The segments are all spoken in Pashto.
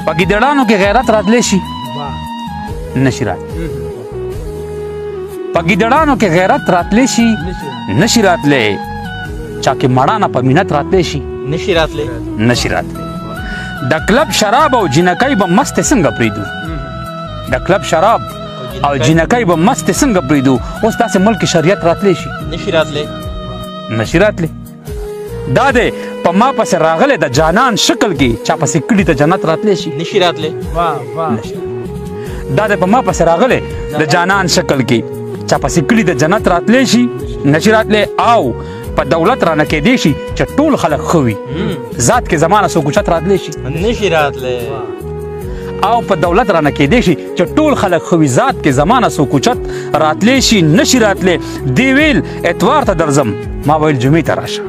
په ګیدړانو کې غیرت راتلی شي نشي راتلی په ګیدړانو کې غیرت راتلی شي نشي راتلی چا کې مړانه په مینت راتلی شي نشي راتلی د کلب شراب او جنکۍ به مست څنګه پریږدو د کلب شراب او جنکۍ به مست څنګه پریږدو اوس داسې ملک شریعت راتلی شي نشي راتلی دا دی په ما پسې راغلی د جانان شکل کې چا پسې کړي ته جنت راتلی شي دا دی په ما پسې راغلی د جانان شکل کې چا پسې کړي د جنت راتلی شي نشي راتلی او په دولت رانه کېدی شي چې ټول خلک ښه وي ذات کې زمانه څوک اوچت راتلی شي او په دولت رانه کېدی شي چې ټول خلک ښه وي ذات کې زمانه څوک اوچت راتلی شي نشي راتلی دی ویل اتوار ته درځم ما ویل جمعې ته راشه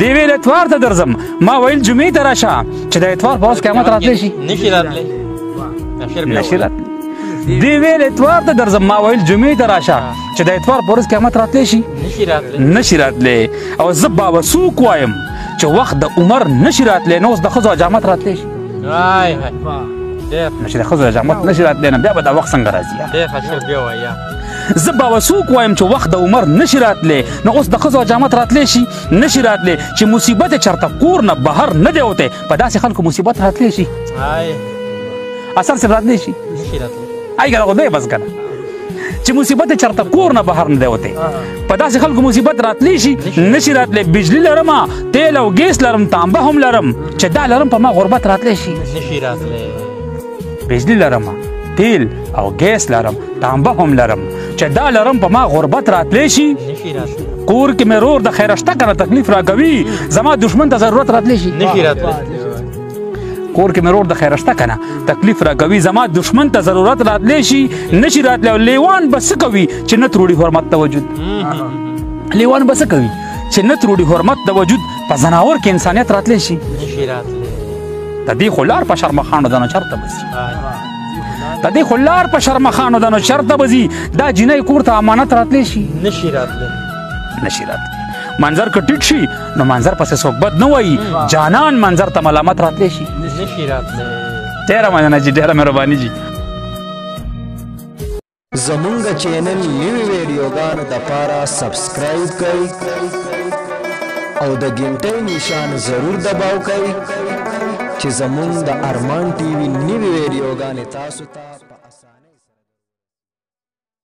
دی ویل اتوار ته درځم ما ویل جمعې ته راشه چې د اتوار په ورځ قیامت راتلی شي نشي راتلی دی ویل اتوار ته درځم ما ویل جمعې ته راشه چې د اتوار په ورځ قیامت راتلی شي نشي راتلی او زه بابا څوک وایم چې وخت د عمر نشي راتلی نو اوس د ښځو حجامت راتلی شي چې د ښځو حجامت نشي راتلی نه بیا به دا وخت څنګه راځي زه بابا څوک وایم چې وخت د عمر نشي راتلی نو اوس د ښځو حجامت راتلی شي نشي راتلی چې مصیبت یې چېرته کور نه بهر نه دی وتی په داسې خلکو مصیبت راتلی شي اثر صرف راتلی شي ای که خدای بس کنه چې مصیبت چرته کور نه بهر نه دی وتی په داسې خلکو مصیبت راتلی شي نشي راتلی بجلی لرم تیل او ګیس لرم تانبه هم لرم چې دا لرم په ما غربت راتلی شي بجلی لرم تیل او ګیس لرم تانبه هم لرم چې دا لرم په ما غربت راتلی شي کور کې مې رور د خیرشته کنه تکلیف راکوي زما دشمن ته ضرورت راتلی شي کور کې مې رور د خیرشته کنه تکلیف راکوي زما دشمن ته ضرورت راتلی شي نشي راتلی او لیوان به څه کوي چې نه تروړي حرمت ته وجود لیوان به څه کوي چې نه تروړي حرمت د وجود په ځناور کې انسانیت راتلی شي د دې خو لار په شرمخانو ده نو چېرته به ځي د دې خو لار په شرمخانو ده نو چېرته به ځي دا جینۍ کور ته امانت راتلی شي نشي راتلی منظر که ټیټ شي نو منظر پسې څوک بد نه وایي جانان منظر ته ملامت راتلی شي ډېره مننه جي ډېره مهرباني جي زمونږ چینل نوي ویډیوګانو دپاره سبسکرایب کړئ او د ګنټۍ نشان ضرور دباو کړئ چې زمونږ د ارمان ټي وي نوي ویډیوګانې تاسو ته